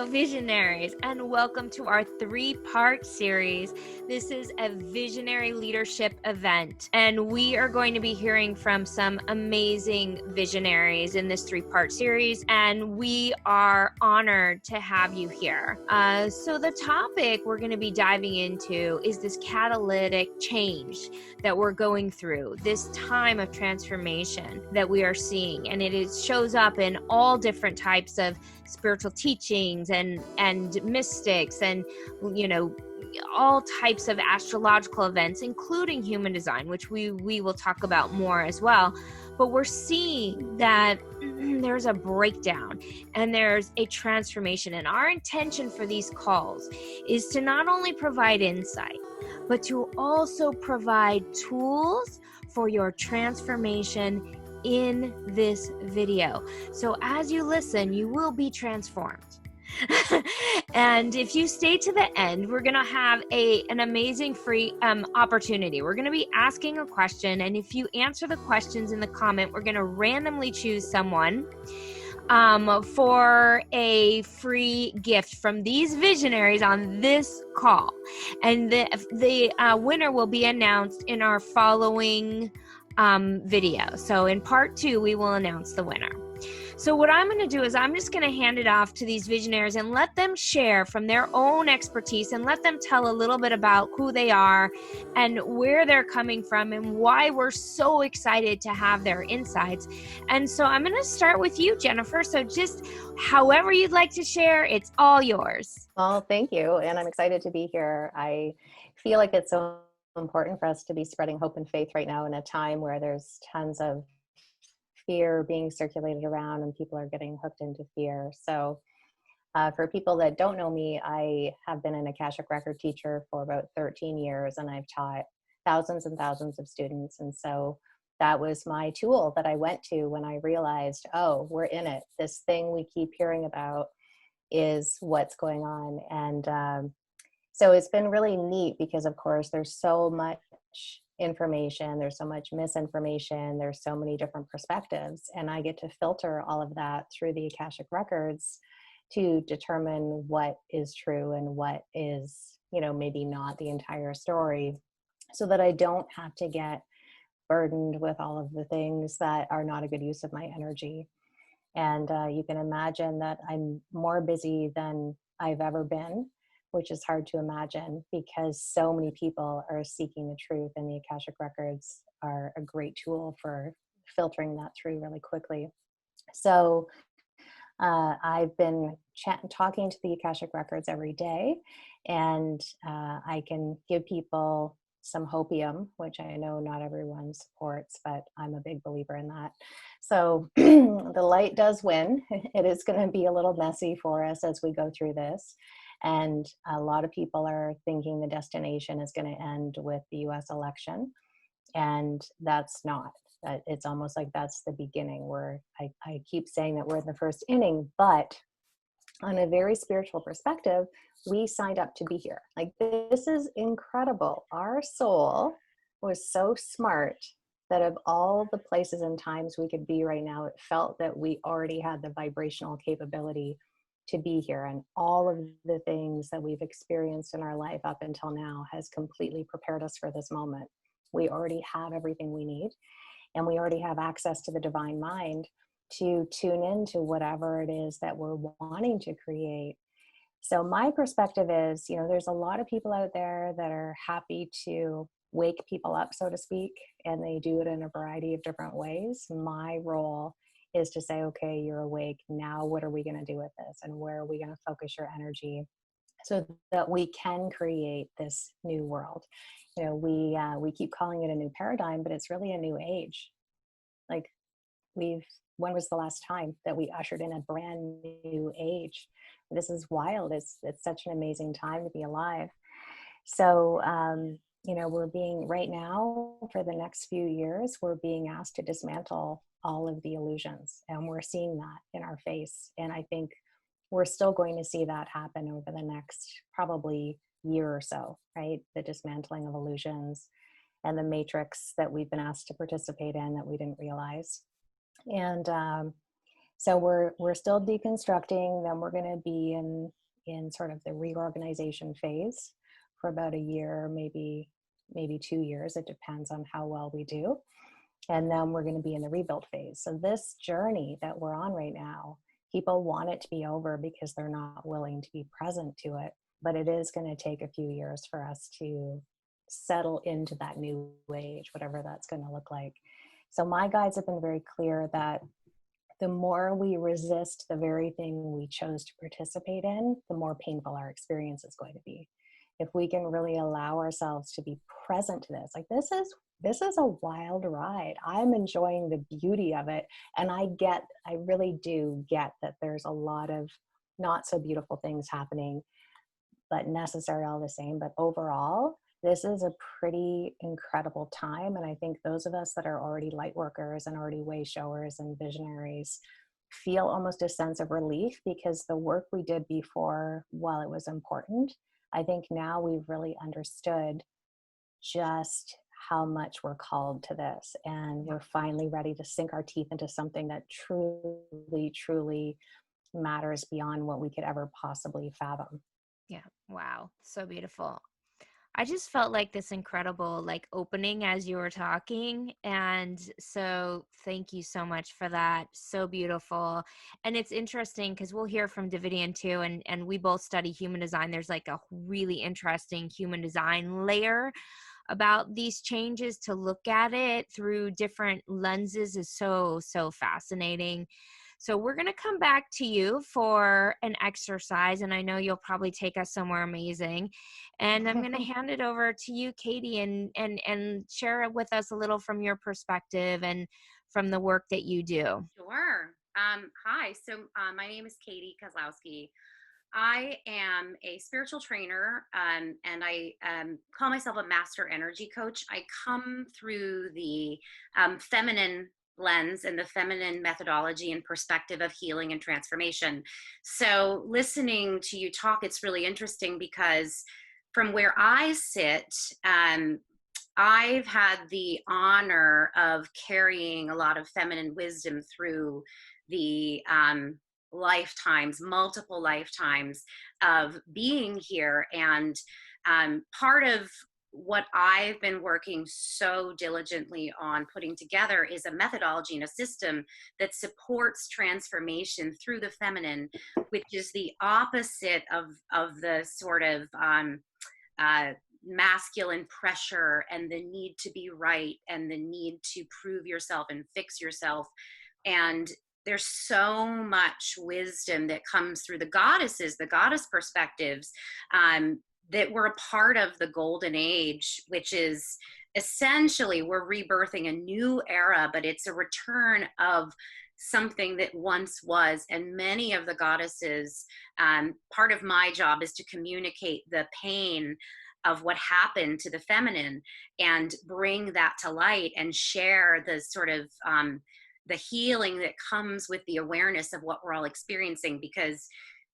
visionaries, and welcome to our 3-part series. This is a visionary leadership event, and we are going to be hearing from some amazing visionaries in this 3-part series, and we are honored to have you here. So the topic we're going to be diving into is this catalytic change that we're going through, this time of transformation that we are seeing, and it shows up in all different types of spiritual teachings and mystics and all types of astrological events, including human design, which we will talk about more as well. But we're seeing that there's a breakdown and there's a transformation, and our intention for these calls is to not only provide insight, but to also provide tools for your transformation in this video. So as you listen, you will be transformed. And if you stay to the end, we're going to have an amazing free opportunity. We're going to be asking a question, and if you answer the questions in the comment, we're going to randomly choose someone for a free gift from these visionaries on this call. And the winner will be announced in our following video. So in part 2, we will announce the winner. So what I'm going to do is I'm just going to hand it off to these visionaries and let them share from their own expertise and let them tell a little bit about who they are and where they're coming from and why we're so excited to have their insights. And so I'm going to start with you, Jennifer. So just however you'd like to share, it's all yours. Well, thank you. And I'm excited to be here. I feel like it's so important for us to be spreading hope and faith right now in a time where there's tons of fear being circulated around and people are getting hooked into fear. So for people that don't know me, I have been an Akashic record teacher for about 13 years, and I've taught thousands and thousands of students. And so that was my tool that I went to when I realized, oh, we're in it. This thing we keep hearing about is what's going on. And so it's been really neat because, of course, there's so much information, there's so much misinformation, there's so many different perspectives, and I get to filter all of that through the Akashic records to determine what is true and what is, maybe not the entire story, so that I don't have to get burdened with all of the things that are not a good use of my energy. And you can imagine that I'm more busy than I've ever been, which is hard to imagine because so many people are seeking the truth, and the Akashic records are a great tool for filtering that through really quickly. So I've been talking to the Akashic records every day, and I can give people some hopium, which I know not everyone supports, but I'm a big believer in that. So the light does win. It is going to be a little messy for us as we go through this. And a lot of people are thinking the destination is going to end with the US election. And that's not. It's almost like that's the beginning, where I keep saying that we're in the first inning, but on a very spiritual perspective, we signed up to be here. Like, this is incredible. Our soul was so smart that of all the places and times we could be right now, it felt that we already had the vibrational capability to be here. And all of the things that we've experienced in our life up until now has completely prepared us for this moment. We already have everything we need, and we already have access to the divine mind to tune into whatever it is that we're wanting to create. So my perspective is, there's a lot of people out there that are happy to wake people up, so to speak, and they do it in a variety of different ways. My role is to say, okay, you're awake. Now what are we going to do with this? And where are we going to focus your energy so that we can create this new world? We keep calling it a new paradigm, but it's really a new age. Like, when was the last time that we ushered in a brand new age? This is wild. It's such an amazing time to be alive. So, we're being, right now, for the next few years, we're being asked to dismantle all of the illusions, and we're seeing that in our face. And I think we're still going to see that happen over the next probably year or so, right? The dismantling of illusions and the matrix that we've been asked to participate in that we didn't realize. And So we're still deconstructing. Then we're going to be in sort of the reorganization phase for about a year, maybe 2 years. It depends on how well we do. And then we're going to be in the rebuild phase. So this journey that we're on right now, people want it to be over because they're not willing to be present to it. But it is going to take a few years for us to settle into that new age, whatever that's going to look like. So my guides have been very clear that the more we resist the very thing we chose to participate in, the more painful our experience is going to be. If we can really allow ourselves to be present to this, like this is a wild ride. I'm enjoying the beauty of it. And I really do get that there's a lot of not so beautiful things happening, but necessary all the same. But overall, this is a pretty incredible time. And I think those of us that are already light workers and already way showers and visionaries feel almost a sense of relief, because the work we did before, while it was important, I think now we've really understood just how much we're called to this. And we're finally ready to sink our teeth into something that truly, truly matters beyond what we could ever possibly fathom. Yeah. Wow. So beautiful. I just felt like this incredible opening as you were talking. And so thank you so much for that. So beautiful. And it's interesting because we'll hear from Davidian too. And we both study human design. There's a really interesting human design layer about these changes. To look at it through different lenses is so, so fascinating. So we're going to come back to you for an exercise, and I know you'll probably take us somewhere amazing. And I'm going to hand it over to you, Katie, and share with us a little from your perspective and from the work that you do. Sure. Hi. So my name is Katie Kozlowski. I am a spiritual trainer, and I call myself a master energy coach. I come through the feminine lens and the feminine methodology and perspective of healing and transformation. So listening to you talk, it's really interesting because from where I sit, I've had the honor of carrying a lot of feminine wisdom through the multiple lifetimes of being here. And part of what I've been working so diligently on putting together is a methodology and a system that supports transformation through the feminine, which is the opposite of the sort of masculine pressure and the need to be right and the need to prove yourself and fix yourself. And there's so much wisdom that comes through the goddesses, the goddess perspectives, that we're a part of the golden age, which is essentially we're rebirthing a new era, but it's a return of something that once was. And many of the goddesses, part of my job is to communicate the pain of what happened to the feminine and bring that to light and share the sort of the healing that comes with the awareness of what we're all experiencing. Because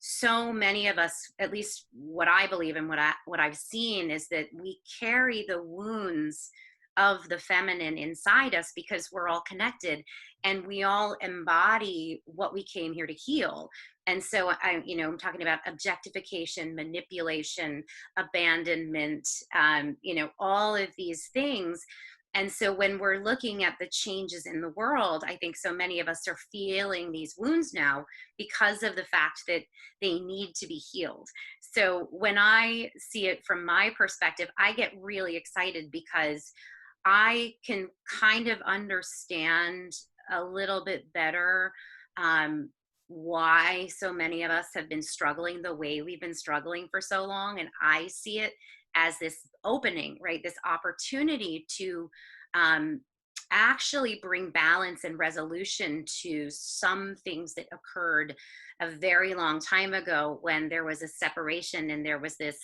so many of us, at least what I believe and what I've seen, is that we carry the wounds of the feminine inside us because we're all connected and we all embody what we came here to heal. And so I'm talking about objectification, manipulation, abandonment, all of these things. And so when we're looking at the changes in the world, I think so many of us are feeling these wounds now because of the fact that they need to be healed. So when I see it from my perspective, I get really excited because I can kind of understand a little bit better why so many of us have been struggling the way we've been struggling for so long. And I see it as this opening, right? This opportunity to actually bring balance and resolution to some things that occurred a very long time ago when there was a separation and there was this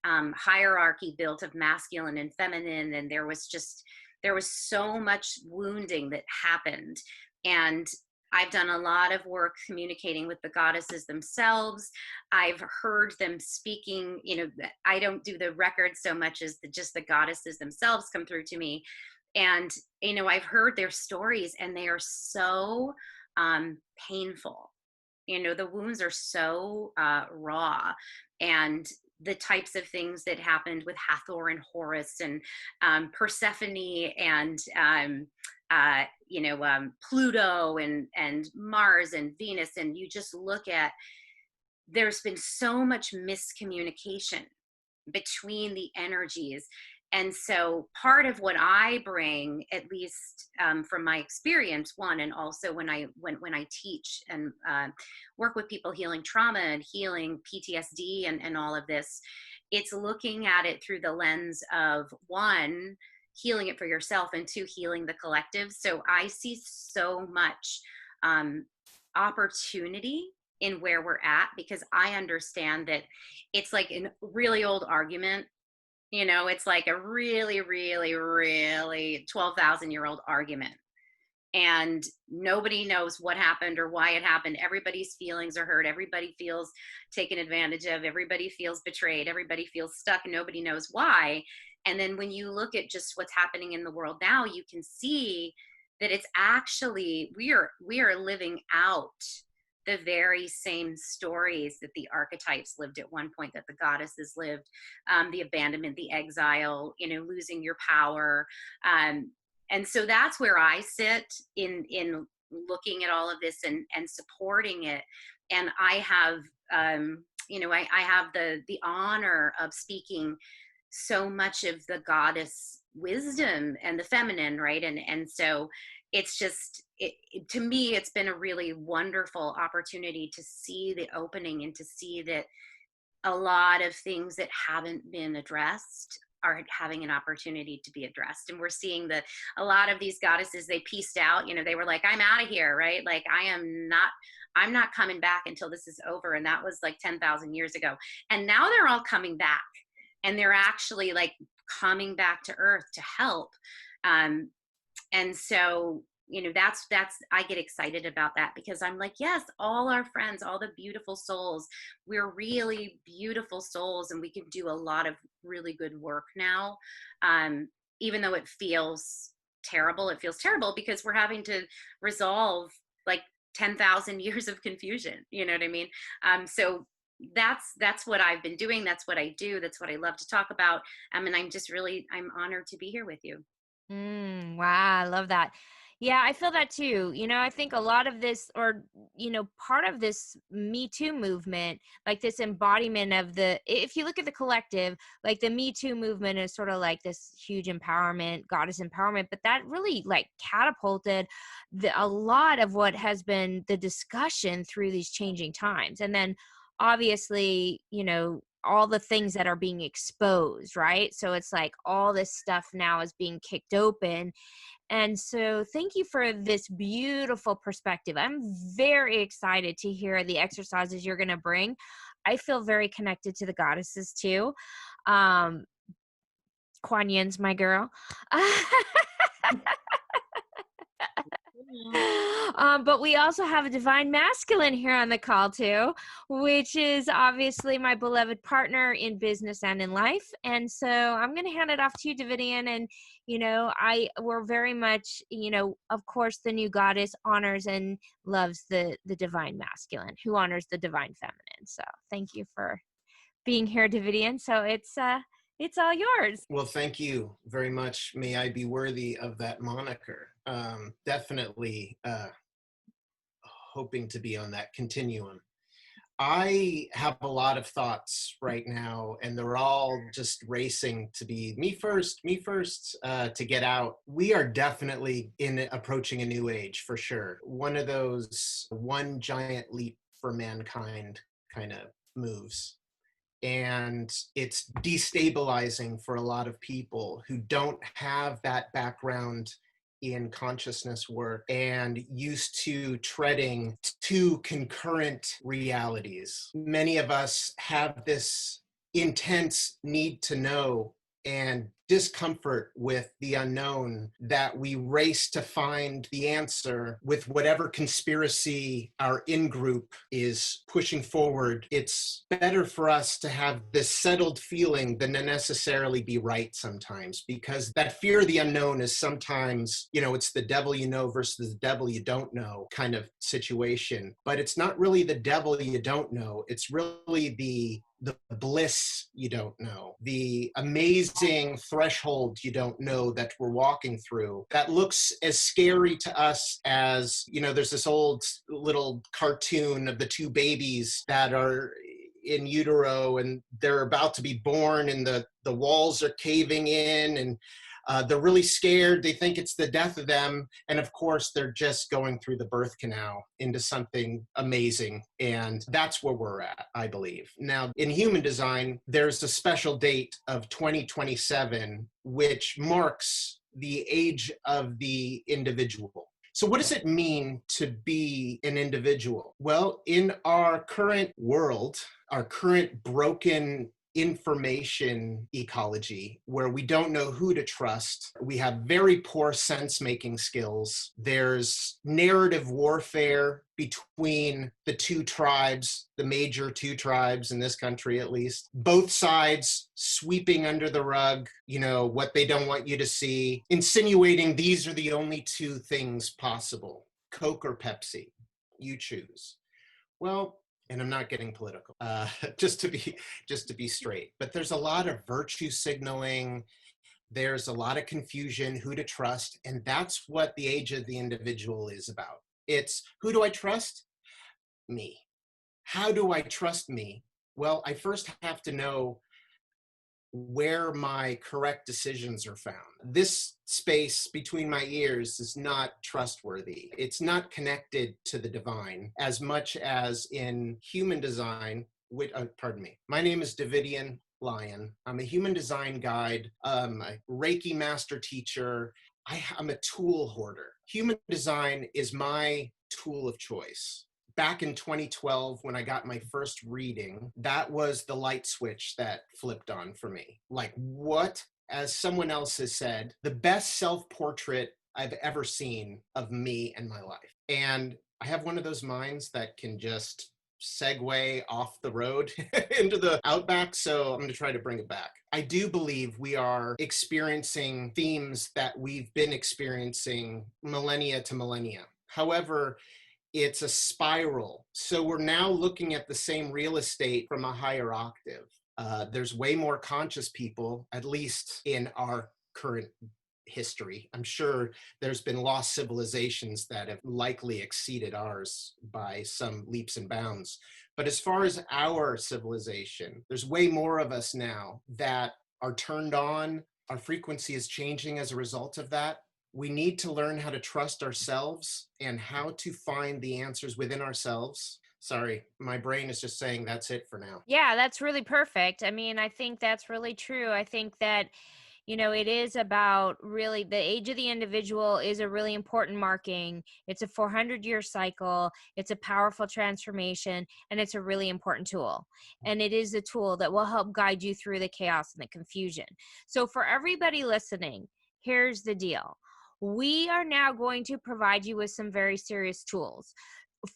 hierarchy built of masculine and feminine. And there was so much wounding that happened. And I've done a lot of work communicating with the goddesses themselves. I've heard them speaking, I don't do the records so much as just the goddesses themselves come through to me. And, I've heard their stories and they are so painful. The wounds are so raw, and the types of things that happened with Hathor and Horus and Persephone and Pluto and Mars and Venus, and you just look at, there's been so much miscommunication between the energies. And so part of what I bring, at least from my experience, one, and also when I teach and work with people healing trauma and healing PTSD and all of this, it's looking at it through the lens of, one, healing it for yourself, and two, healing the collective. So I see so much opportunity in where we're at, because I understand that it's like a really old argument. It's like a really, really, really 12,000-year-old argument. And nobody knows what happened or why it happened. Everybody's feelings are hurt. Everybody feels taken advantage of. Everybody feels betrayed. Everybody feels stuck, and nobody knows why. And then when you look at just what's happening in the world now, you can see that it's actually, we are living out the very same stories that the archetypes lived at one point, that the goddesses lived, the abandonment, the exile, losing your power. And so that's where I sit in looking at all of this and supporting it. And I have, I have the honor of speaking so much of the goddess wisdom and the feminine, right? And so it's just, to me, it's been a really wonderful opportunity to see the opening and to see that a lot of things that haven't been addressed are having an opportunity to be addressed. And we're seeing that a lot of these goddesses, they pieced out, they were like, I'm out of here, right? Like, I'm not coming back until this is over. And that was like 10,000 years ago. And now they're all coming back, and they're actually like coming back to earth to help. And so, that's, I get excited about that, because I'm like, yes, all our friends, all the beautiful souls, we're really beautiful souls, and we can do a lot of really good work now. Even though it feels terrible because we're having to resolve like 10,000 years of confusion. You know what I mean? So that's what I've been doing. That's what I do. That's what I love to talk about. And I'm honored to be here with you. Wow, I love that. Yeah, I feel that too. I think a lot of this, or, part of this Me Too movement, like this embodiment of if you look at the collective, like the Me Too movement is sort of like this huge empowerment, goddess empowerment, but that really like catapulted a lot of what has been the discussion through these changing times. And then obviously, all the things that are being exposed, right? So it's like all this stuff now is being kicked open. And so thank you for this beautiful perspective. I'm very excited to hear the exercises you're going to bring. I feel very connected to the goddesses too. Kuan Yin's my girl. But we also have a divine masculine here on the call too, which is obviously my beloved partner in business and in life. And so I'm going to hand it off to you, Davidian. And, we're very much, of course, the new goddess honors and loves the divine masculine, who honors the divine feminine. So thank you for being here, Davidian. So it's all yours. Well, thank you very much. May I be worthy of that moniker. Definitely hoping to be on that continuum. I have a lot of thoughts right now, and they're all just racing to be me first, to get out. We are definitely approaching a new age for sure. One of those one giant leap for mankind kind of moves. And it's destabilizing for a lot of people who don't have that background in consciousness work and used to treading two concurrent realities. Many of us have this intense need to know and discomfort with the unknown that we race to find the answer with whatever conspiracy our in-group is pushing forward. It's better for us to have this settled feeling than to necessarily be right sometimes, because that fear of the unknown is sometimes, it's the devil you know versus the devil you don't know kind of situation. But it's not really the devil you don't know. It's really the bliss you don't know, the amazing threshold you don't know that we're walking through that looks as scary to us as, there's this old little cartoon of the two babies that are in utero and they're about to be born and the walls are caving in and they're really scared. They think it's the death of them. And of course, they're just going through the birth canal into something amazing. And that's where we're at, I believe. Now, in human design, there's a special date of 2027, which marks the age of the individual. So what does it mean to be an individual? Well, in our current world, our current broken information ecology where we don't know who to trust. We have very poor sense-making skills. There's narrative warfare between the two tribes, the major two tribes in this country at least. Both sides sweeping under the rug, what they don't want you to see, insinuating these are the only two things possible, Coke or Pepsi, you choose. Well, and I'm not getting political, just to be straight. But there's a lot of virtue signaling. There's a lot of confusion, who to trust. And that's what the age of the individual is about. It's who do I trust? Me. How do I trust me? Well, I first have to know where my correct decisions are found. This space between my ears is not trustworthy. It's not connected to the divine as much as in human design. My name is Davidian Lion. I'm a human design guide, a Reiki master teacher. I'm a tool hoarder. Human design is my tool of choice. Back in 2012, when I got my first reading, that was the light switch that flipped on for me. Like, what, as someone else has said, the best self-portrait I've ever seen of me and my life. And I have one of those minds that can just segue off the road into the outback, so I'm going to try to bring it back. I do believe we are experiencing themes that we've been experiencing millennia to millennia. However, it's a spiral. So we're now looking at the same real estate from a higher octave. There's way more conscious people, at least in our current history. I'm sure there's been lost civilizations that have likely exceeded ours by some leaps and bounds. But as far as our civilization, there's way more of us now that are turned on. Our frequency is changing as a result of that. We need to learn how to trust ourselves and how to find the answers within ourselves. Sorry, my brain is just saying that's it for now. Yeah, that's really perfect. I mean, I think that's really true. I think that, it is about really the age of the individual is a really important marking. It's a 400-year cycle. It's a powerful transformation, and it's a really important tool. And it is a tool that will help guide you through the chaos and the confusion. So for everybody listening, here's the deal. We are now going to provide you with some very serious tools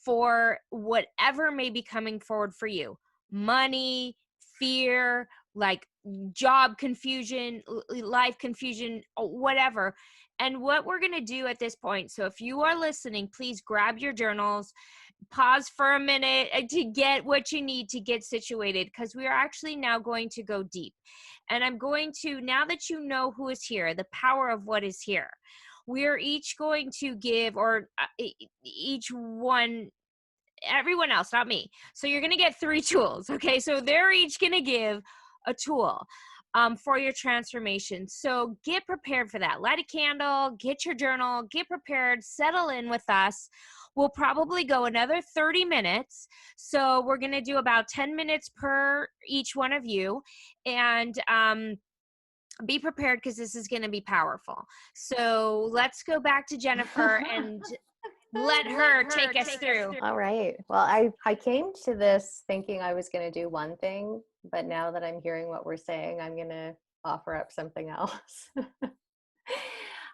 for whatever may be coming forward for you. Money, fear, like job confusion, life confusion, whatever. And what we're going to do at this point, so if you are listening, please grab your journals, pause for a minute to get what you need to get situated, because we are actually now going to go deep. And I'm going to, now that you know who is here, the power of what is here, we're each going to give, or each one, everyone else, not me. So you're going to get 3 tools. Okay. So they're each going to give a tool for your transformation. So get prepared for that. Light a candle, get your journal, get prepared, settle in with us. We'll probably go another 30 minutes. So we're going to do about 10 minutes per each one of you. And, be prepared, because this is going to be powerful. So let's go back to Jennifer and let her take us through. All right. Well, I came to this thinking I was going to do one thing, but now that I'm hearing what we're saying, I'm going to offer up something else.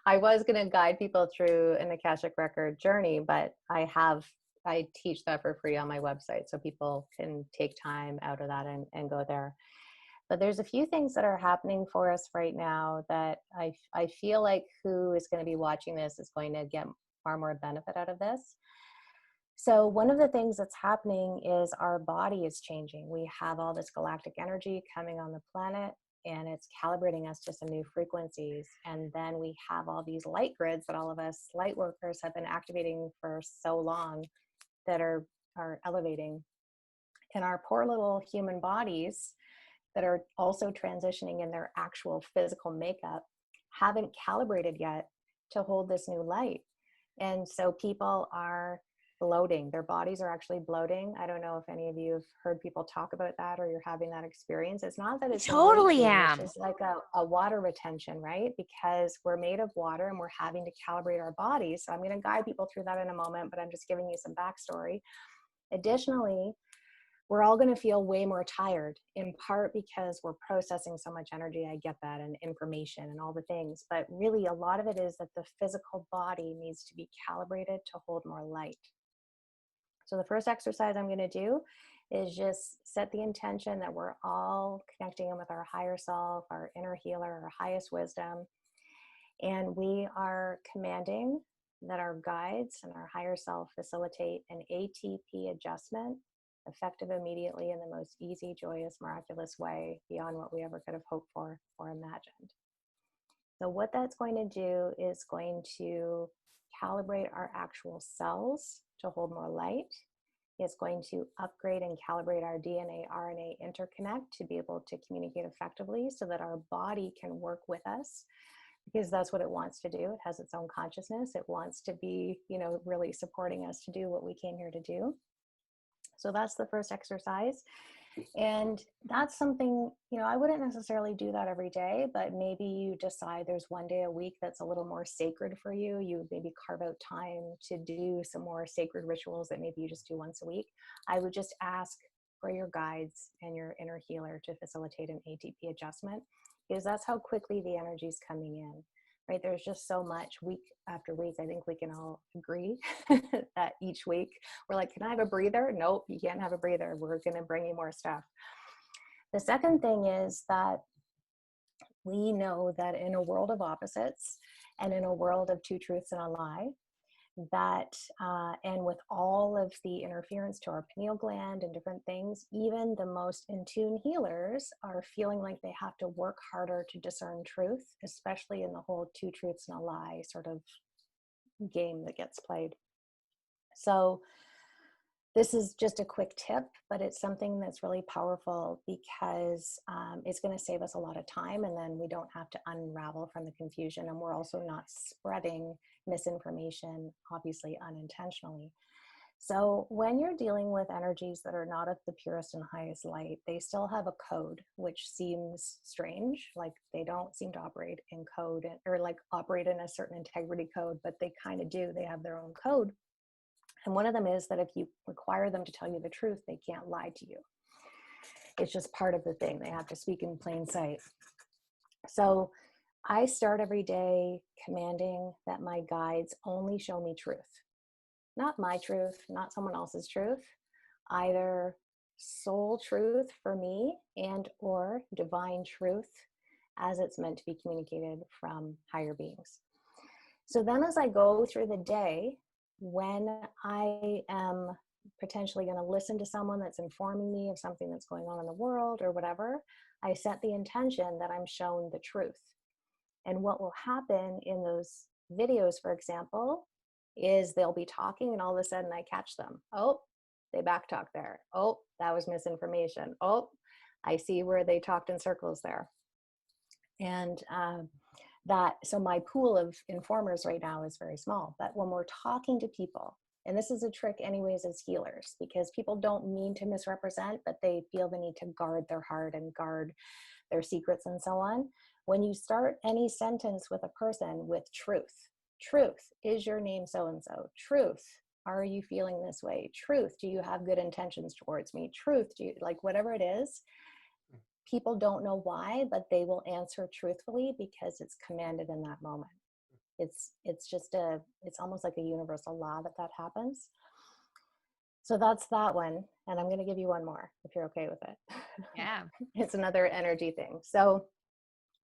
I was going to guide people through an Akashic record journey, but I teach that for free on my website, so people can take time out of that and go there. But there's a few things that are happening for us right now that I feel like who is going to be watching this is going to get far more benefit out of this. So one of the things that's happening is our body is changing. We have all this galactic energy coming on the planet, and it's calibrating us to some new frequencies. And then we have all these light grids that all of us light workers have been activating for so long that are elevating. And our poor little human bodies that are also transitioning in their actual physical makeup haven't calibrated yet to hold this new light. And so people are bloating. Their bodies are actually bloating. I don't know if any of you have heard people talk about that, or you're having that experience. It's not that it's Totally am. It's just like a water retention, right? Because we're made of water and we're having to calibrate our bodies. So I'm going to guide people through that in a moment, but I'm just giving you some backstory. Additionally, we're all going to feel way more tired, in part because we're processing so much energy. I get that, and information and all the things. But really, a lot of it is that the physical body needs to be calibrated to hold more light. So the first exercise I'm going to do is just set the intention that we're all connecting in with our higher self, our inner healer, our highest wisdom. And we are commanding that our guides and our higher self facilitate an ATP adjustment, effective immediately in the most easy, joyous, miraculous way beyond what we ever could have hoped for or imagined. So what that's going to do is going to calibrate our actual cells to hold more light. It's going to upgrade and calibrate our DNA, RNA interconnect to be able to communicate effectively so that our body can work with us, because that's what it wants to do. It has its own consciousness. It wants to be, really supporting us to do what we came here to do. So that's the first exercise. And that's something, I wouldn't necessarily do that every day, but maybe you decide there's one day a week that's a little more sacred for you. You maybe carve out time to do some more sacred rituals that maybe you just do once a week. I would just ask for your guides and your inner healer to facilitate an ATP adjustment, because that's how quickly the energy is coming in. Right? There's just so much week after week. I think we can all agree that each week we're like, can I have a breather? Nope, you can't have a breather. We're going to bring you more stuff. The second thing is that we know that in a world of opposites and in a world of two truths and a lie, that and with all of the interference to our pineal gland and different things, even the most in tune healers are feeling like they have to work harder to discern truth, especially in the whole two truths and a lie sort of game that gets played. So this is just a quick tip, but it's something that's really powerful because it's going to save us a lot of time, and then we don't have to unravel from the confusion, and we're also not spreading misinformation, obviously unintentionally. So when you're dealing with energies that are not of the purest and highest light, they still have a code, which seems strange. Like they don't seem to operate in code or like operate in a certain integrity code, but they kind of do. They have their own code. And one of them is that if you require them to tell you the truth, they can't lie to you. It's just part of the thing. They have to speak in plain sight. So I start every day commanding that my guides only show me truth. Not my truth, not someone else's truth, either soul truth for me and or divine truth as it's meant to be communicated from higher beings. So then as I go through the day, when I am potentially going to listen to someone that's informing me of something that's going on in the world or whatever, I set the intention that I'm shown the truth. And what will happen in those videos, for example, is they'll be talking and all of a sudden I catch them. Oh, they backtalk there. Oh, that was misinformation. Oh, I see where they talked in circles there. And so my pool of informers right now is very small. But when we're talking to people, and this is a trick anyways as healers, because people don't mean to misrepresent, but they feel the need to guard their heart and guard their secrets and so on. When you start any sentence with a person with truth, is your name so-and-so? Truth, are you feeling this way? Truth, do you have good intentions towards me? Truth, do you, like whatever it is, people don't know why, but they will answer truthfully because it's commanded in that moment. It's almost like a universal law that happens. So that's that one. And I'm going to give you one more if you're okay with it. Yeah. It's another energy thing. So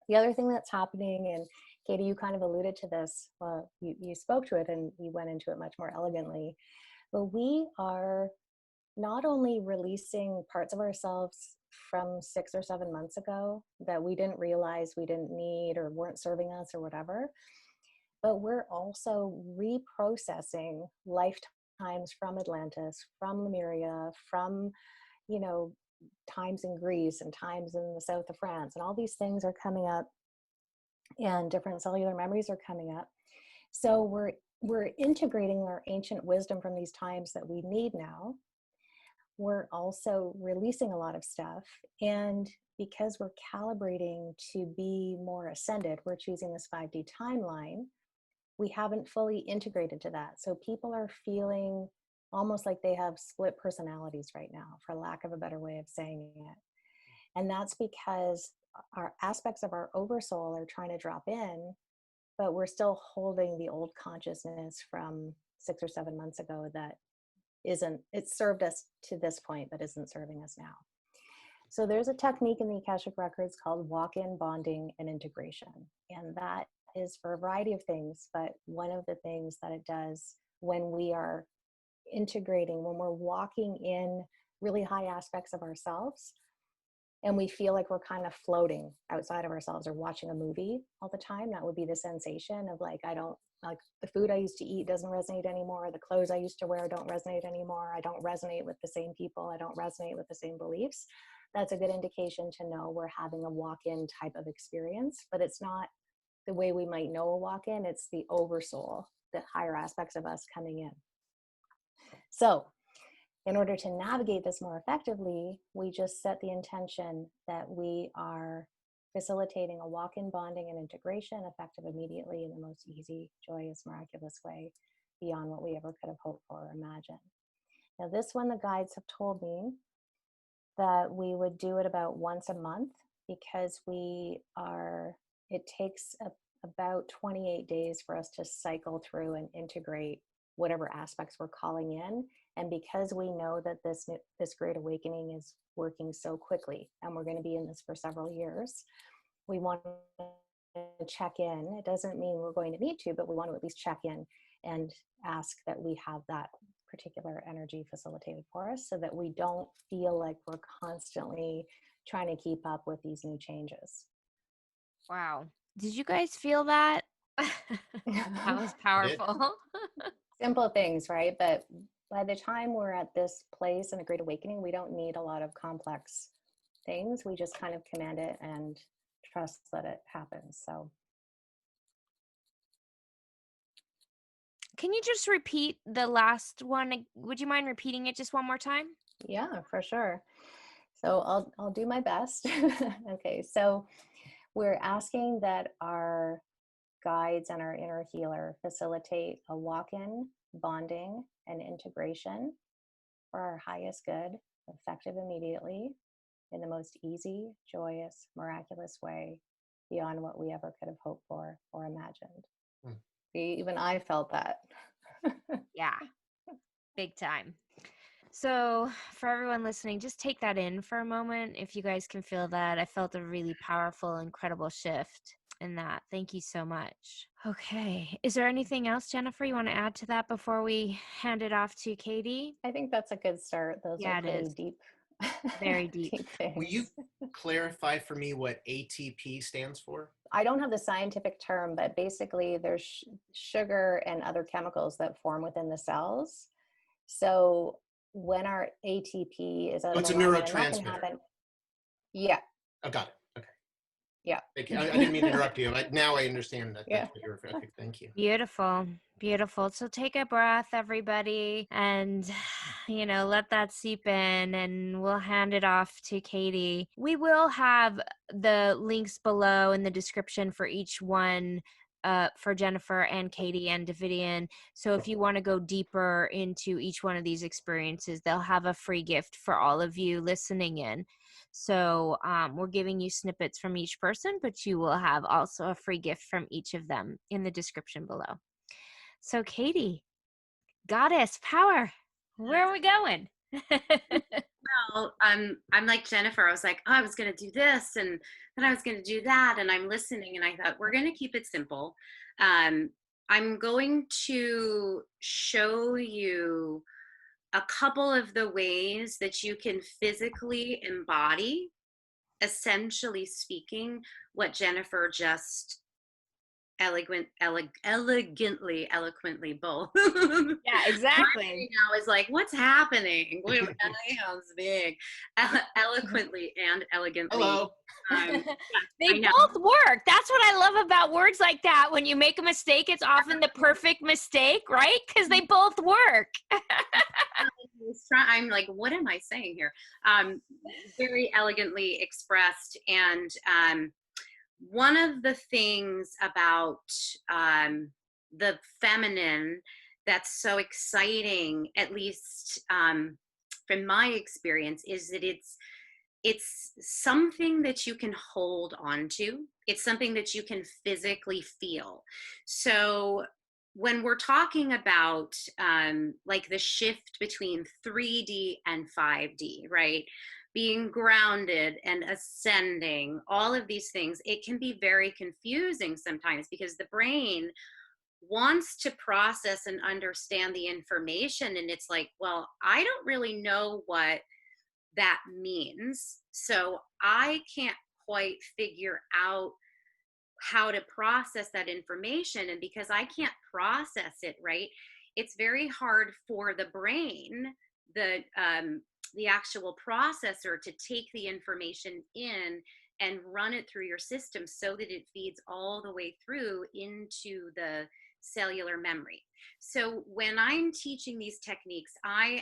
the other thing that's happening, and Katie, you kind of alluded to this, you spoke to it and you went into it much more elegantly, but we are not only releasing parts of ourselves from 6 or 7 months ago that we didn't realize we didn't need or weren't serving us or whatever, but we're also reprocessing lifetimes from Atlantis, from Lemuria, from, times in Greece and times in the south of France, and all these things are coming up, and different cellular memories are coming up. So we're integrating our ancient wisdom from these times that we need now. We're also releasing a lot of stuff, and because we're calibrating to be more ascended, we're choosing this 5D timeline. We haven't fully integrated to that. So people are feeling almost like they have split personalities right now, for lack of a better way of saying it. And that's because our aspects of our oversoul are trying to drop in, but we're still holding the old consciousness from 6 or 7 months ago that it served us to this point, but isn't serving us now. So there's a technique in the Akashic Records called walk-in, bonding, and integration. And that is for a variety of things, but one of the things that it does when we are integrating, when we're walking in really high aspects of ourselves, and we feel like we're kind of floating outside of ourselves or watching a movie all the time, that would be the sensation of like, the food I used to eat doesn't resonate anymore. The clothes I used to wear don't resonate anymore. I don't resonate with the same people. I don't resonate with the same beliefs. That's a good indication to know we're having a walk-in type of experience, but it's not the way we might know a walk-in. It's the oversoul, the higher aspects of us coming in. So in order to navigate this more effectively, we just set the intention that we are facilitating a walk-in, bonding, and integration effective immediately in the most easy, joyous, miraculous way beyond what we ever could have hoped for or imagined. Now, this one, the guides have told me that we would do it about once a month because it takes about 28 days for us to cycle through and integrate whatever aspects we're calling in. And because we know that this Great Awakening is working so quickly, and we're going to be in this for several years, we want to check in. It doesn't mean we're going to need to, but we want to at least check in and ask that we have that particular energy facilitated for us so that we don't feel like we're constantly trying to keep up with these new changes. Wow. Did you guys feel that? That was powerful. Simple things, right? But by the time we're at this place in a Great Awakening, we don't need a lot of complex things. We just kind of command it and trust that it happens. So Can you just repeat the last one? Would you mind repeating it just one more time? yeah, for sure. So I'll do my best. Okay, so we're asking that our guides and our inner healer facilitate a walk-in, bonding, and integration for our highest good, effective immediately, in the most easy, joyous, miraculous way beyond what we ever could have hoped for or imagined. Even I felt that. Yeah, big time. So for everyone listening, just take that in for a moment. If you guys can feel that, I felt a really powerful, incredible shift in that. Thank you so much. Okay. Is there anything else, Jennifer, you want to add to that before we hand it off to Katie? I think that's a good start. Those Yeah, are it pretty is. deep. Very deep. things. Will you clarify for me what ATP stands for? I don't have the scientific term, but basically there's sugar and other chemicals that form within the cells. So when our ATP is out Oh, of it's a alignment, and that can neurotransmitter. happen. Yeah. Oh, got it. Okay. Yeah. I didn't mean to interrupt you. Now I understand that. Yeah. That's what you were. Okay, thank you. Beautiful. Beautiful. So take a breath, everybody, and, let that seep in, and we'll hand it off to Katie. We will have the links below in the description for each one, for Jennifer and Katie and Davidian. So if you want to go deeper into each one of these experiences, they'll have a free gift for all of you listening in. So we're giving you snippets from each person, but you will have also a free gift from each of them in the description below. So Katie, goddess power, where are we going? Well, I'm like Jennifer. I was like, oh, I was going to do this, and then I was going to do that, and I'm listening, and I thought we're going to keep it simple. I'm going to show you a couple of the ways that you can physically embody, essentially speaking, what Jennifer just eloquently both. Yeah, exactly. My now is like, what's happening? My sounds big. Eloquently and elegantly. Hello. They both work. That's what I love about words like that. When you make a mistake, it's often the perfect mistake, right? Because they both work. I'm like, what am I saying here? Very elegantly expressed. And one of the things about the feminine that's so exciting, at least from my experience, is that it's something that you can hold on to. It's something that you can physically feel. So when we're talking about like the shift between 3D and 5D, right? Being grounded and ascending, all of these things, it can be very confusing sometimes because the brain wants to process and understand the information. And it's like, well, I don't really know what that means. So I can't quite figure out how to process that information. And because I can't process it, right, it's very hard for the brain, the actual processor, to take the information in and run it through your system so that it feeds all the way through into the cellular memory. So when I'm teaching these techniques, I've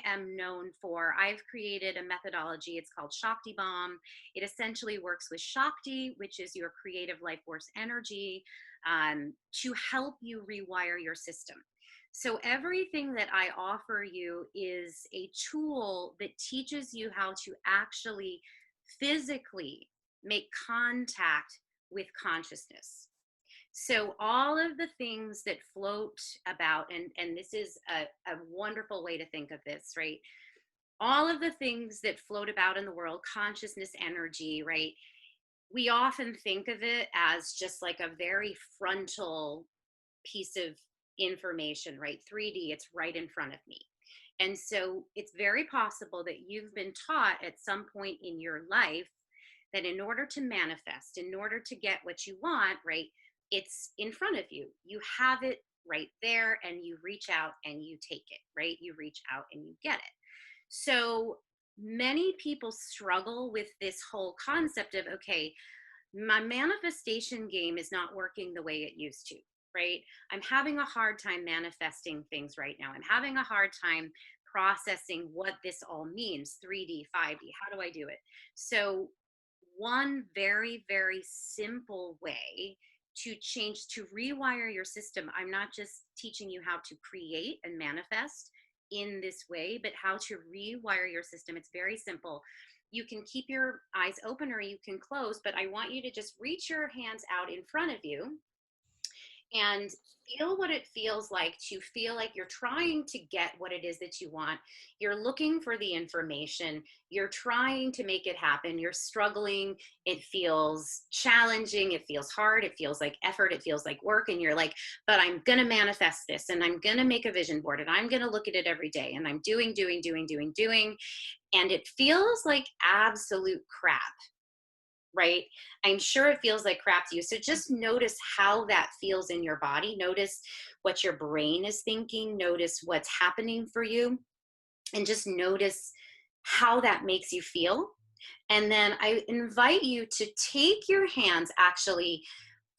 created a methodology. It's called Shakti Bomb. It essentially works with Shakti, which is your creative life force energy, to help you rewire your system. So everything that I offer you is a tool that teaches you how to actually physically make contact with consciousness. So all of the things that float about, and this is a wonderful way to think of this, right? All of the things that float about in the world, consciousness, energy, right? We often think of it as just like a very frontal piece of information, right? 3D, it's right in front of me. And so it's very possible that you've been taught at some point in your life that in order to manifest, in order to get what you want, right, it's in front of you. You have it right there, and you reach out and you take it, right? You reach out and you get it. So many people struggle with this whole concept of, okay, my manifestation game is not working the way it used to, right? I'm having a hard time manifesting things right now. I'm having a hard time processing what this all means, 3D, 5D. How do I do it? So one very, very simple way to rewire your system. I'm not just teaching you how to create and manifest in this way, but how to rewire your system. It's very simple. You can keep your eyes open or you can close, but I want you to just reach your hands out in front of you and feel what it feels like to feel like you're trying to get what it is that you want. You're looking for the information. You're trying to make it happen. You're struggling. It feels challenging. It feels hard. It feels like effort. It feels like work. And you're like, but I'm going to manifest this, and I'm going to make a vision board, and I'm going to look at it every day. And I'm doing. And it feels like absolute crap. Right? I'm sure it feels like crap to you. So just notice how that feels in your body. Notice what your brain is thinking. Notice what's happening for you. And just notice how that makes you feel. And then I invite you to take your hands, actually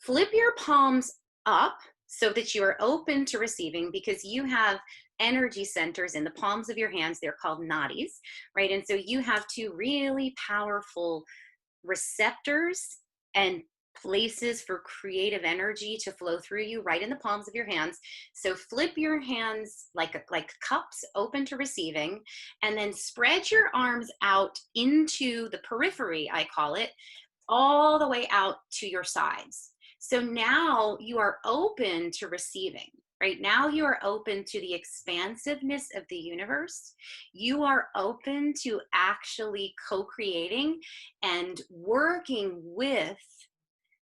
flip your palms up so that you are open to receiving, because you have energy centers in the palms of your hands. They're called nadis, right? And so you have two really powerful receptors and places for creative energy to flow through you right in the palms of your hands. So flip your hands like cups open to receiving, and then spread your arms out into the periphery, I call it, all the way out to your sides. So now you are open to receiving. Right now, you are open to the expansiveness of the universe. You are open to actually co-creating and working with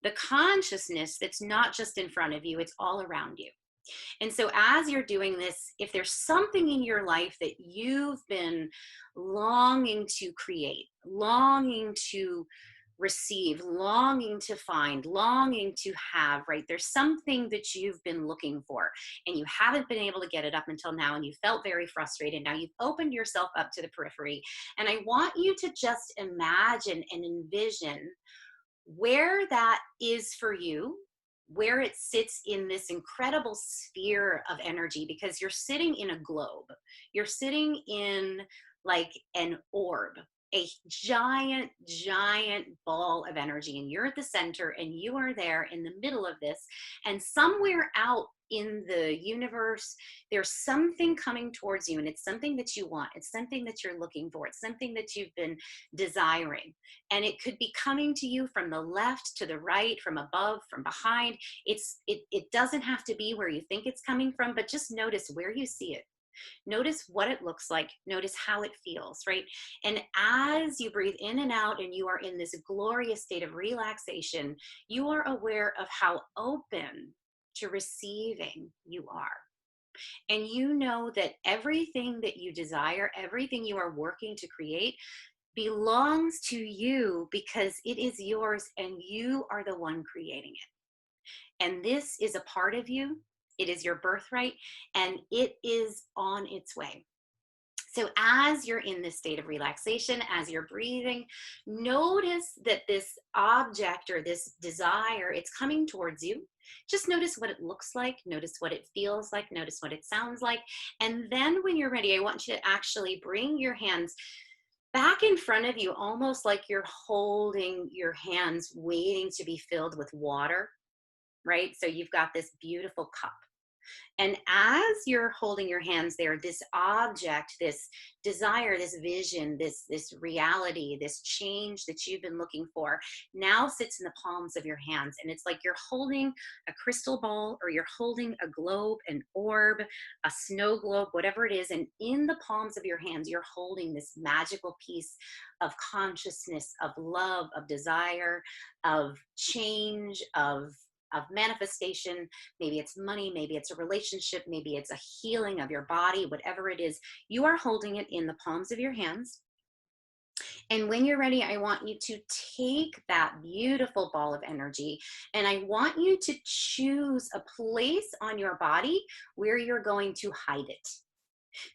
the consciousness that's not just in front of you, it's all around you. And so as you're doing this, if there's something in your life that you've been longing to create, longing to receive, longing to find, longing to have, right? There's something that you've been looking for and you haven't been able to get it up until now, and you felt very frustrated. Now you've opened yourself up to the periphery. And I want you to just imagine and envision where that is for you, where it sits in this incredible sphere of energy, because you're sitting in a globe. You're sitting in like an orb, a giant, giant ball of energy, and you're at the center, and you are there in the middle of this. And somewhere out in the universe, there's something coming towards you, and it's something that you want. It's something that you're looking for. It's something that you've been desiring. And it could be coming to you from the left to the right, from above, from behind. It doesn't have to be where you think it's coming from, but just notice where you see it. Notice what it looks like. Notice how it feels, right? And as you breathe in and out and you are in this glorious state of relaxation, you are aware of how open to receiving you are. And you know that everything that you desire, everything you are working to create, belongs to you because it is yours and you are the one creating it. And this is a part of you. It is your birthright, and it is on its way. So as you're in this state of relaxation, as you're breathing, notice that this object or this desire, it's coming towards you. Just notice what it looks like. Notice what it feels like. Notice what it sounds like. And then when you're ready, I want you to actually bring your hands back in front of you, almost like you're holding your hands waiting to be filled with water, right? So you've got this beautiful cup. And as you're holding your hands there, this object, this desire, this vision, this reality, this change that you've been looking for now sits in the palms of your hands. And it's like you're holding a crystal ball, or you're holding a globe, an orb, a snow globe, whatever it is. And in the palms of your hands, you're holding this magical piece of consciousness, of love, of desire, of change, of manifestation. Maybe it's money, maybe it's a relationship, maybe it's a healing of your body, whatever it is, you are holding it in the palms of your hands. And when you're ready, I want you to take that beautiful ball of energy, and I want you to choose a place on your body where you're going to hide it.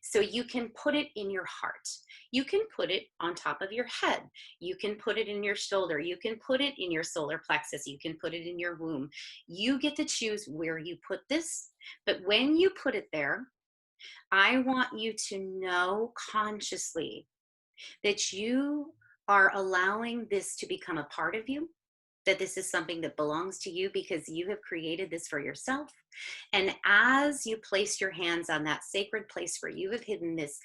So you can put it in your heart. You can put it on top of your head. You can put it in your shoulder. You can put it in your solar plexus. You can put it in your womb. You get to choose where you put this. But when you put it there, I want you to know consciously that you are allowing this to become a part of you, that this is something that belongs to you because you have created this for yourself. And as you place your hands on that sacred place where you have hidden this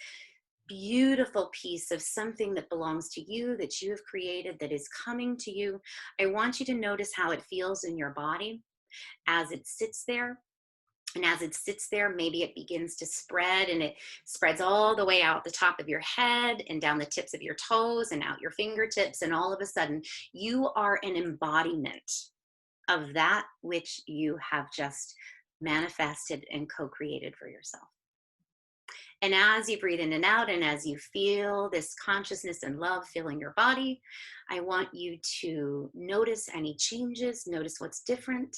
beautiful piece of something that belongs to you, that you have created, that is coming to you, I want you to notice how it feels in your body as it sits there. And as it sits there, maybe it begins to spread, and it spreads all the way out the top of your head and down the tips of your toes and out your fingertips. And all of a sudden, you are an embodiment of that which you have just manifested and co-created for yourself. And as you breathe in and out, and as you feel this consciousness and love filling your body, I want you to notice any changes, notice what's different,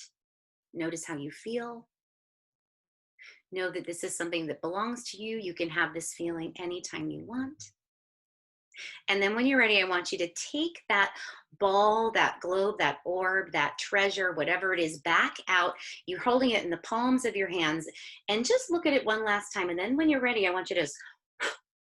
notice how you feel. Know that this is something that belongs to you. You can have this feeling anytime you want. And then when you're ready, I want you to take that ball, that globe, that orb, that treasure, whatever it is, back out. You're holding it in the palms of your hands, and just look at it one last time. And then when you're ready, I want you to just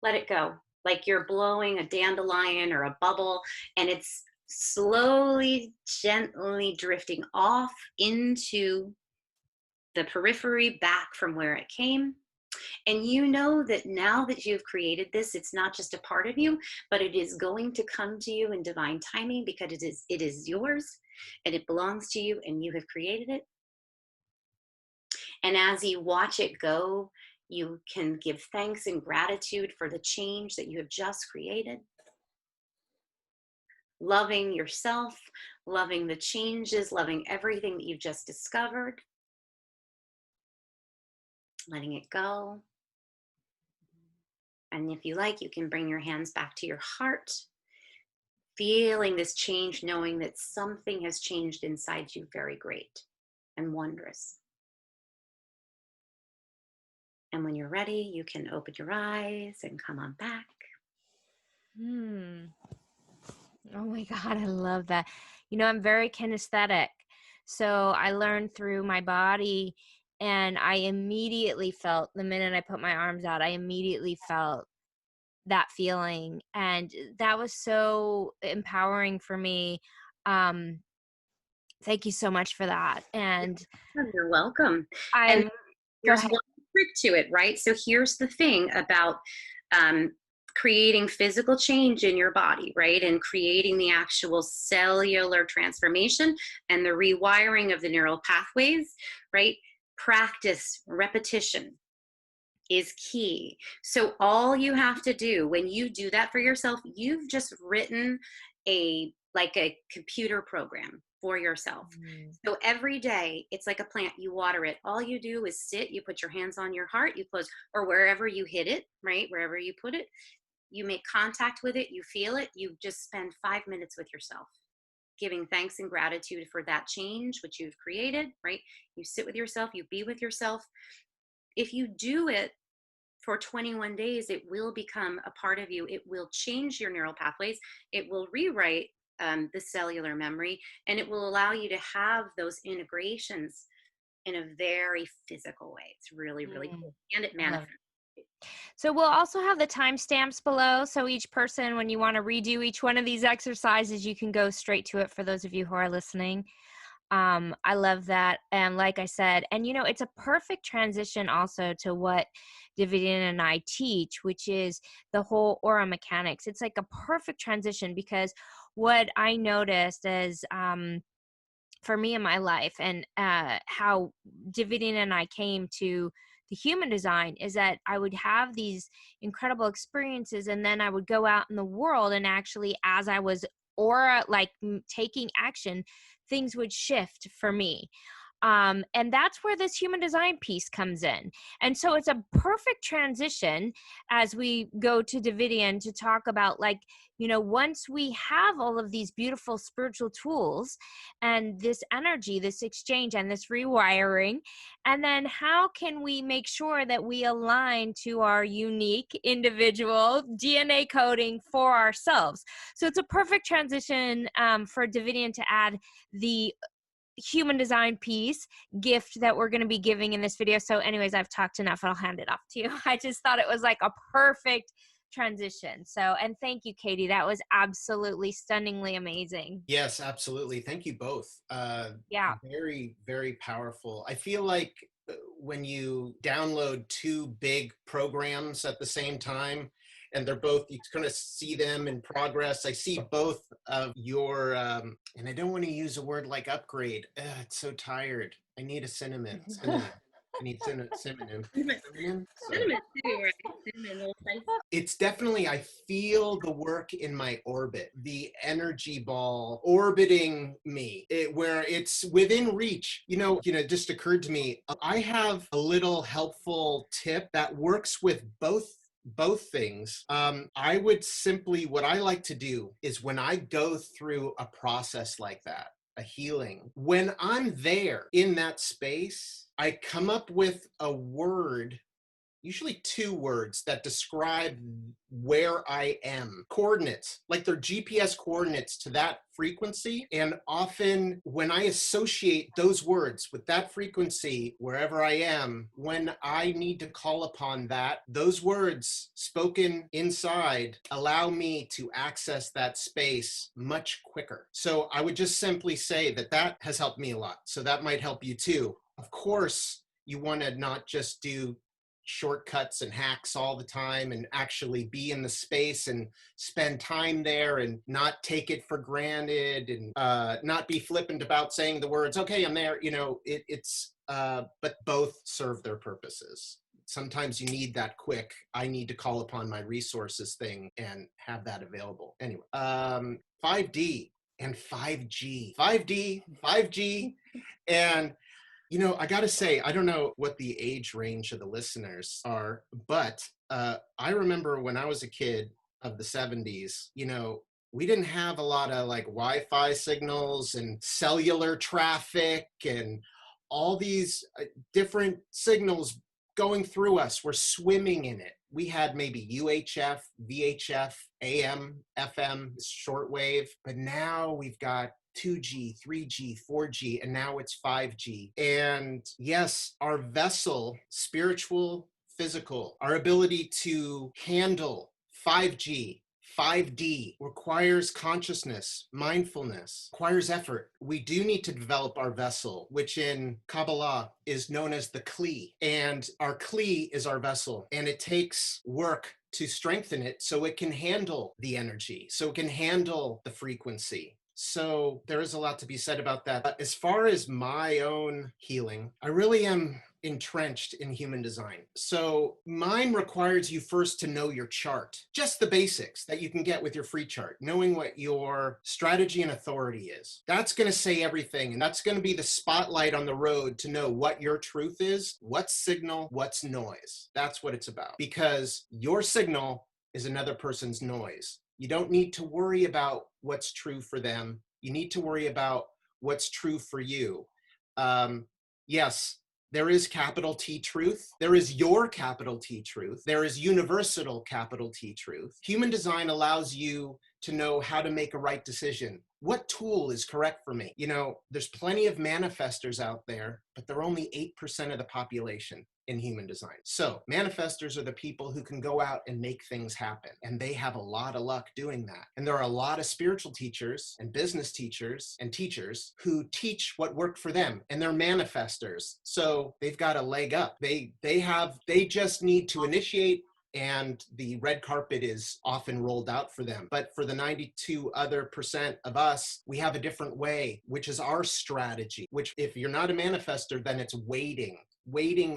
let it go, like you're blowing a dandelion or a bubble, and it's slowly, gently drifting off into the periphery, back from where it came. And you know that now that you've created this, it's not just a part of you, but it is going to come to you in divine timing, because it is yours and it belongs to you and you have created it. And as you watch it go, you can give thanks and gratitude for the change that you have just created. Loving yourself, loving the changes, loving everything that you've just discovered. Letting it go. And if you like, you can bring your hands back to your heart, feeling this change, knowing that something has changed inside you, very great and wondrous. And when you're ready, you can open your eyes and come on back. Oh my God, I love that. I'm very kinesthetic. So I learned through my body, and I immediately felt, the minute I put my arms out, I immediately felt that feeling. And that was so empowering for me. Thank you so much for that. And You're welcome. I And there's one trick to it, right? So here's the thing about creating physical change in your body, right? And creating the actual cellular transformation and the rewiring of the neural pathways, right? Practice, repetition is key. So all you have to do when you do that for yourself, you've just written a computer program for yourself. So every day, it's like a plant. You water it. All you do is sit, you put your hands on your heart, you close, or wherever you hit it, right? Wherever you put it, you make contact with it, you feel it, you just spend 5 minutes with yourself, giving thanks and gratitude for that change which you've created, right? You sit with yourself, you be with yourself. If you do it for 21 days, it will become a part of you. It will change your neural pathways. It will rewrite the cellular memory, and it will allow you to have those integrations in a very physical way. It's really, really cool. And it manifests. So we'll also have the timestamps below. So each person, when you want to redo each one of these exercises, you can go straight to it for those of you who are listening. I love that. And like I said, and it's a perfect transition also to what Davidian and I teach, which is the whole aura mechanics. It's like a perfect transition, because what I noticed is, for me in my life, and how Davidian and I came to the human design, is that I would have these incredible experiences, and then I would go out in the world, and actually, as I was taking action, things would shift for me. And that's where this human design piece comes in. And so it's a perfect transition as we go to Davidian to talk about, once we have all of these beautiful spiritual tools and this energy, this exchange and this rewiring, and then how can we make sure that we align to our unique individual DNA coding for ourselves? So it's a perfect transition for Davidian to add the human design piece gift that we're going to be giving in this video. So anyways, I've talked enough. I'll hand it off to you. I just thought it was like a perfect transition. So, and thank you, Katie. That was absolutely stunningly amazing. Yes, absolutely. Thank you both. Yeah. Very, very powerful. I feel like when you download two big programs at the same time, and they're both, you kind of see them in progress. I see both of your, and I don't want to use a word like upgrade. It's so tired. I need a synonym. I need synonym. Synonym? It's definitely, I feel the work in my orbit, the energy ball orbiting me, where it's within reach. It just occurred to me, I have a little helpful tip that works with both things. I would simply, what I like to do is when I go through a process like that, a healing, when I'm there in that space, I come up with a word usually two words that describe where I am. Coordinates, like they're GPS coordinates to that frequency. And often when I associate those words with that frequency, wherever I am, when I need to call upon that, those words spoken inside allow me to access that space much quicker. So I would just simply say that that has helped me a lot. So that might help you too. Of course, you want to not just do shortcuts and hacks all the time and actually be in the space and spend time there and not take it for granted and not be flippant about saying the words, okay, I'm there, but both serve their purposes. Sometimes you need that quick, I need to call upon my resources thing and have that available. Anyway, 5D and 5G. 5G, and I got to say, I don't know what the age range of the listeners are, but I remember when I was a kid of the 70s, we didn't have a lot of like Wi-Fi signals and cellular traffic and all these different signals going through us. We're swimming in it. We had maybe UHF, VHF, AM, FM, shortwave, but now we've got 2G, 3G, 4G, and now it's 5G. And yes, our vessel, spiritual, physical, our ability to handle 5G, 5D requires consciousness, mindfulness, requires effort. We do need to develop our vessel, which in Kabbalah is known as the Kli. And our Kli is our vessel. And it takes work to strengthen it so it can handle the energy, so it can handle the frequency. So there is a lot to be said about that. But as far as my own healing, I really am entrenched in human design. So mine requires you first to know your chart, just the basics that you can get with your free chart, knowing what your strategy and authority is. That's going to say everything. And that's going to be the spotlight on the road to know what your truth is, what's signal, what's noise. That's what it's about, because your signal is another person's noise. You don't need to worry about what's true for them. You need to worry about what's true for you. Yes, there is capital T truth. There is your capital T truth. There is universal capital T truth. Human design allows you to know how to make a right decision. What tool is correct for me? There's plenty of manifestors out there, but they're only 8% of the population in human design. So manifestors are the people who can go out and make things happen. And they have a lot of luck doing that. And there are a lot of spiritual teachers and business teachers and teachers who teach what worked for them. And they're manifestors. So they've got a leg up. They just need to initiate, and the red carpet is often rolled out for them. But for the 92% other of us, we have a different way, which is our strategy, which if you're not a manifestor, then it's waiting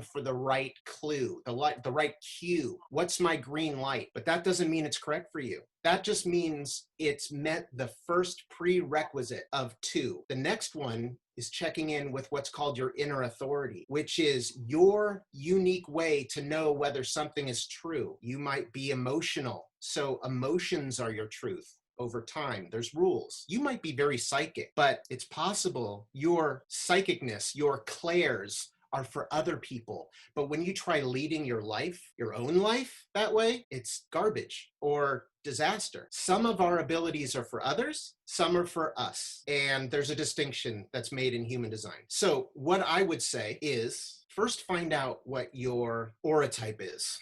for the right clue, the right cue. What's my green light? But that doesn't mean it's correct for you. That just means it's met the first prerequisite of two. The next one is checking in with what's called your inner authority, which is your unique way to know whether something is true. You might be emotional, so emotions are your truth. Over time, there's rules. You might be very psychic, but it's possible your psychicness, your clairs, are for other people. But when you try leading your own life that way, it's garbage or disaster. Some of our abilities are for others, some are for us. And there's a distinction that's made in human design. So what I would say is first find out what your aura type is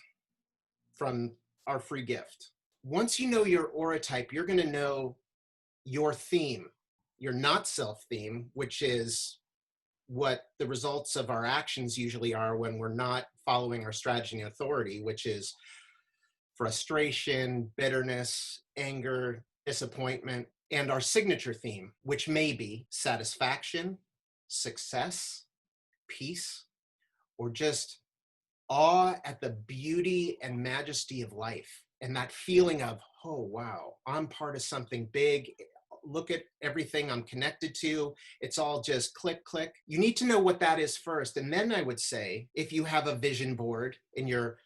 from our free gift. Once you know your aura type, you're going to know your theme, your not self theme, which is what the results of our actions usually are when we're not following our strategy and authority, which is frustration, bitterness, anger, disappointment, and our signature theme, which may be satisfaction, success, peace, or just awe at the beauty and majesty of life. And that feeling of, oh, wow, I'm part of something big. Look at everything I'm connected to. It's all just click, click. You need to know what that is first. And then I would say, if you have a vision board and you're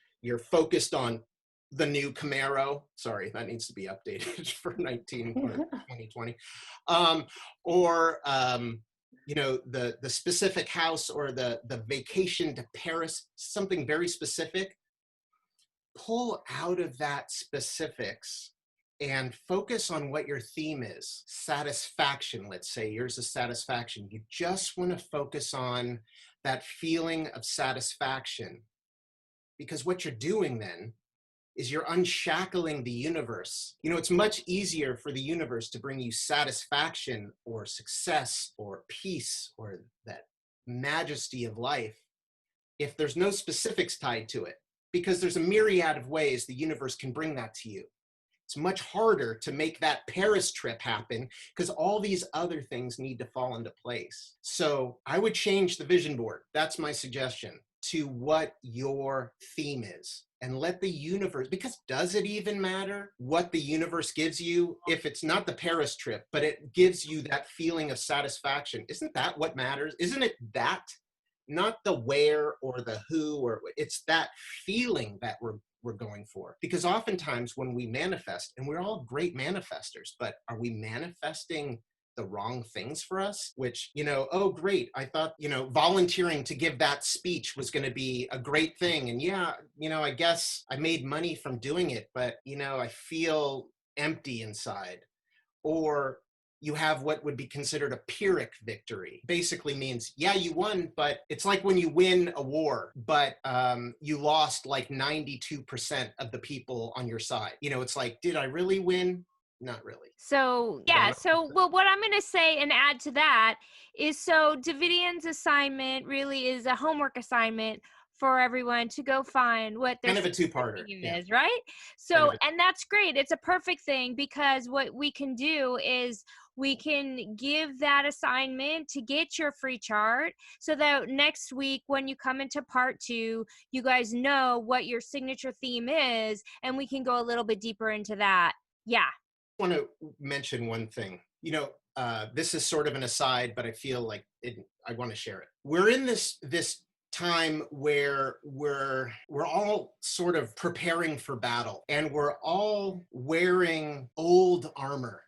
focused on the new Camaro, sorry, that needs to be updated for 2020, the specific house or the vacation to Paris, something very specific, pull out of that specifics and focus on what your theme is. Satisfaction, let's say yours is satisfaction. You just want to focus on that feeling of satisfaction, because what you're doing then is you're unshackling the universe. You know, it's much easier for the universe to bring you satisfaction or success or peace or that majesty of life if there's no specifics tied to it, because there's a myriad of ways the universe can bring that to you. It's much harder to make that Paris trip happen because all these other things need to fall into place. So I would change the vision board. That's my suggestion, to what your theme is, and let the universe, because does it even matter what the universe gives you if it's not the Paris trip, but it gives you that feeling of satisfaction? Isn't that what matters? Isn't it that? Not the where or the who, or it's that feeling that we're going for. Because oftentimes when we manifest, and we're all great manifestors, but are we manifesting the wrong things for us? Which, you know, oh great, I thought, you know, volunteering to give that speech was going to be a great thing, and yeah, you know, I guess I made money from doing it, but you know, I feel empty inside. Or you have what would be considered a Pyrrhic victory. Basically means, yeah, you won, but it's like when you win a war, but you lost like 92% of the people on your side. You know, it's like, did I really win? Not really. So, yeah. So, well, what I'm going to say and add to that is, so Davidian's assignment really is a homework assignment for everyone to go find what their kind of a two-parter is, right? So, and that's great. It's a perfect thing, because what we can do is we can give that assignment to get your free chart, so that next week when you come into part 2, you guys know what your signature theme is, and we can go a little bit deeper into that. Yeah. I want to mention one thing. You know, this is sort of an aside, but I feel like I want to share it. We're in this time where we're all sort of preparing for battle, and we're all wearing old armor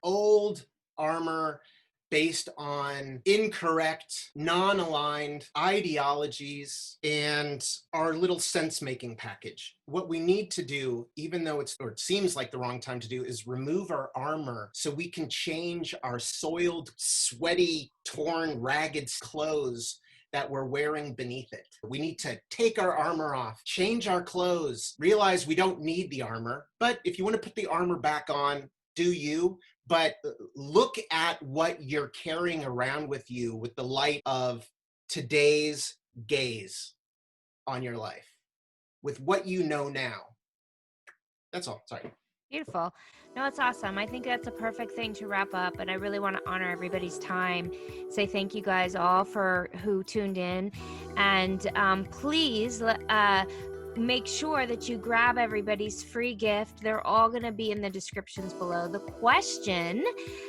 based on incorrect, non-aligned ideologies and our little sense-making package. What we need to do, even though it seems like the wrong time to do, is remove our armor so we can change our soiled, sweaty, torn, ragged clothes that we're wearing beneath it. We need to take our armor off, change our clothes, realize we don't need the armor. But if you want to put the armor back on, do you? But look at what you're carrying around with you with the light of today's gaze on your life, with what you know now. That's all. Sorry. Beautiful. No, it's awesome. I think that's a perfect thing to wrap up, and I really want to honor everybody's time. Say thank you guys all for who tuned in, and please make sure that you grab everybody's free gift. They're all going to be in the descriptions below. The question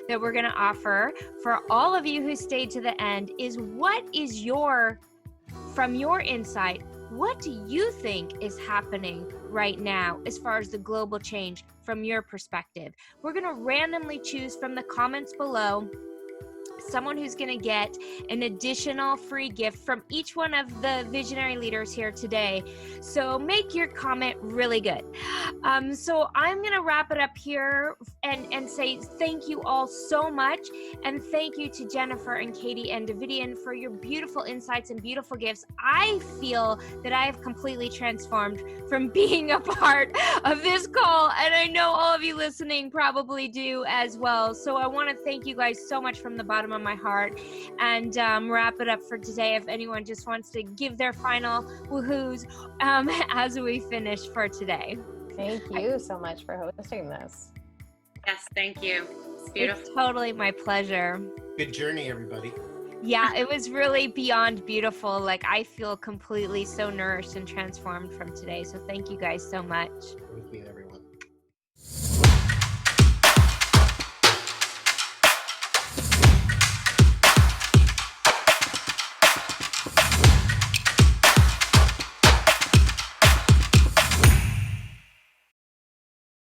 that we're going to offer for all of you who stayed to the end is, what is from your insight, what do you think is happening right now as far as the global change from your perspective? We're going to randomly choose from the comments below someone who's going to get an additional free gift from each one of the visionary leaders here today. So make your comment really good. So I'm going to wrap it up here and say thank you all so much. And thank you to Jennifer and Katie and Davidian for your beautiful insights and beautiful gifts. I feel that I have completely transformed from being a part of this call. And I know all of you listening probably do as well. So I want to thank you guys so much from the bottom of my heart, and wrap it up for today. If anyone just wants to give their final woohoos as we finish for today. Thank you so much for hosting this. Yes, thank you. It's beautiful. It's totally my pleasure. Good journey, everybody. Yeah, it was really beyond beautiful. Like, I feel completely so nourished and transformed from today. So thank you guys so much. Thank you.